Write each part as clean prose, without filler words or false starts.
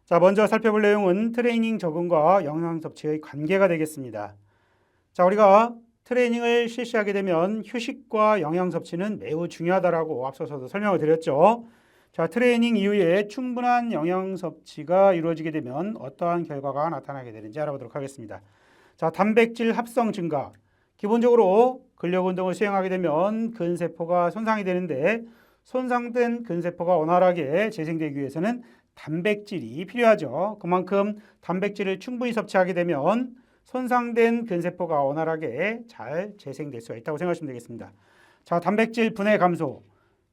자, 먼저 살펴볼 내용은 트레이닝 적응과 영양 섭취의 관계가 되겠습니다. 자, 우리가 트레이닝을 실시하게 되면 휴식과 영양 섭취는 매우 중요하다라고 앞서서도 설명을 드렸죠. 자, 트레이닝 이후에 충분한 영양 섭취가 이루어지게 되면 어떠한 결과가 나타나게 되는지 알아보도록 하겠습니다. 자, 단백질 합성 증가. 기본적으로 근력 운동을 수행하게 되면 근세포가 손상이 되는데 손상된 근세포가 원활하게 재생되기 위해서는 단백질이 필요하죠. 그만큼 단백질을 충분히 섭취하게 되면 손상된 근세포가 원활하게 잘 재생될 수가 있다고 생각하시면 되겠습니다. 자, 단백질 분해 감소.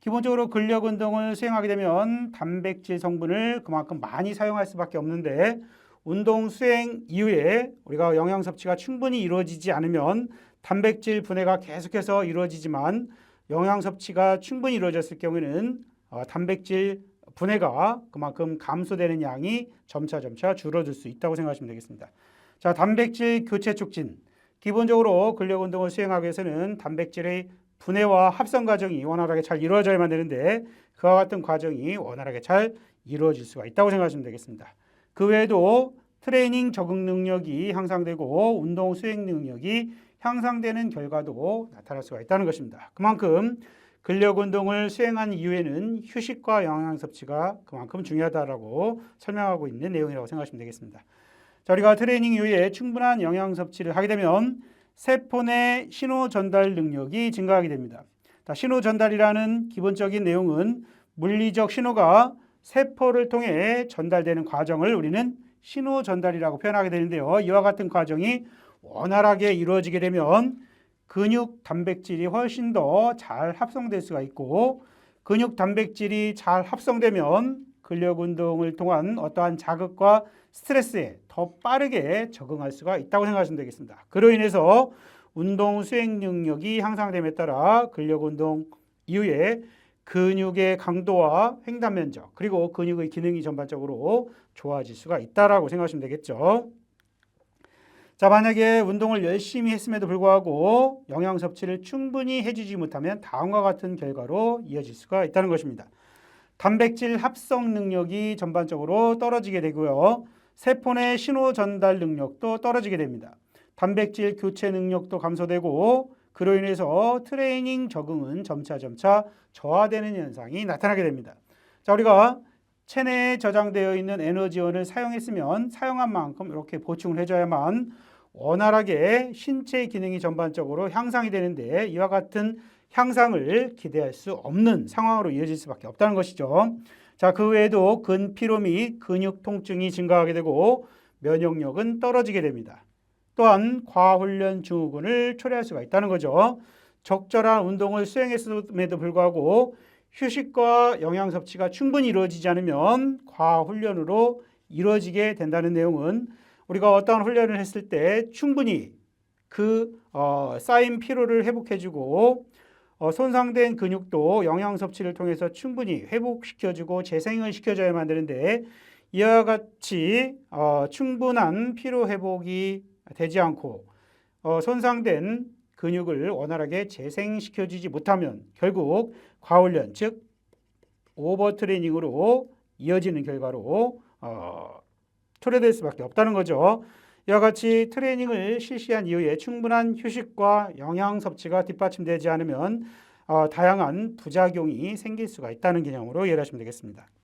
기본적으로 근력 운동을 수행하게 되면 단백질 성분을 그만큼 많이 사용할 수밖에 없는데 운동 수행 이후에 우리가 영양 섭취가 충분히 이루어지지 않으면 단백질 분해가 계속해서 이루어지지만 영양 섭취가 충분히 이루어졌을 경우에는 단백질 분해가 그만큼 감소되는 양이 점차 줄어들 수 있다고 생각하시면 되겠습니다. 자, 단백질 교체 촉진. 기본적으로 근력 운동을 수행하기 위해서는 단백질의 분해와 합성 과정이 원활하게 잘 이루어져야만 되는데 그와 같은 과정이 원활하게 잘 이루어질 수가 있다고 생각하시면 되겠습니다. 그 외에도 트레이닝 적응 능력이 향상되고 운동 수행 능력이 향상되는 결과도 나타날 수가 있다는 것입니다. 그만큼 근력 운동을 수행한 이후에는 휴식과 영양 섭취가 그만큼 중요하다라고 설명하고 있는 내용이라고 생각하시면 되겠습니다. 자, 우리가 트레이닝 이후에 충분한 영양 섭취를 하게 되면 세포 내 신호 전달 능력이 증가하게 됩니다. 자, 신호 전달이라는 기본적인 내용은 물리적 신호가 세포를 통해 전달되는 과정을 우리는 신호 전달이라고 표현하게 되는데요. 이와 같은 과정이 원활하게 이루어지게 되면 근육 단백질이 훨씬 더 잘 합성될 수가 있고 근육 단백질이 잘 합성되면 근력 운동을 통한 어떠한 자극과 스트레스에 더 빠르게 적응할 수가 있다고 생각하시면 되겠습니다. 그로 인해서 운동 수행 능력이 향상됨에 따라 근력 운동 이후에 근육의 강도와 횡단 면적 그리고 근육의 기능이 전반적으로 좋아질 수가 있다라고 생각하시면 되겠죠. 자, 만약에 운동을 열심히 했음에도 불구하고 영양 섭취를 충분히 해주지 못하면 다음과 같은 결과로 이어질 수가 있다는 것입니다. 단백질 합성 능력이 전반적으로 떨어지게 되고요. 세포 내 신호 전달 능력도 떨어지게 됩니다. 단백질 교체 능력도 감소되고 그로 인해서 트레이닝 적응은 점차 저하되는 현상이 나타나게 됩니다. 자, 우리가 체내에 저장되어 있는 에너지원을 사용했으면 사용한 만큼 이렇게 보충을 해줘야만 원활하게 신체 기능이 전반적으로 향상이 되는데 이와 같은 향상을 기대할 수 없는 상황으로 이어질 수밖에 없다는 것이죠. 자, 그 외에도 근피로 및 근육 통증이 증가하게 되고 면역력은 떨어지게 됩니다. 또한 과훈련 증후군을 초래할 수가 있다는 거죠. 적절한 운동을 수행했음에도 불구하고 휴식과 영양 섭취가 충분히 이루어지지 않으면 과훈련으로 이루어지게 된다는 내용은 우리가 어떠한 훈련을 했을 때 충분히 쌓인 피로를 회복해주고 손상된 근육도 영양 섭취를 통해서 충분히 회복시켜주고 재생을 시켜줘야만 되는데 이와 같이 충분한 피로 회복이 되지 않고 손상된 근육을 원활하게 재생시켜주지 못하면 결국 과훈련 즉 오버트레이닝으로 이어지는 결과로 초래될 수밖에 없다는 거죠. 이와 같이 트레이닝을 실시한 이후에 충분한 휴식과 영양 섭취가 뒷받침되지 않으면 다양한 부작용이 생길 수가 있다는 개념으로 이해하시면 되겠습니다.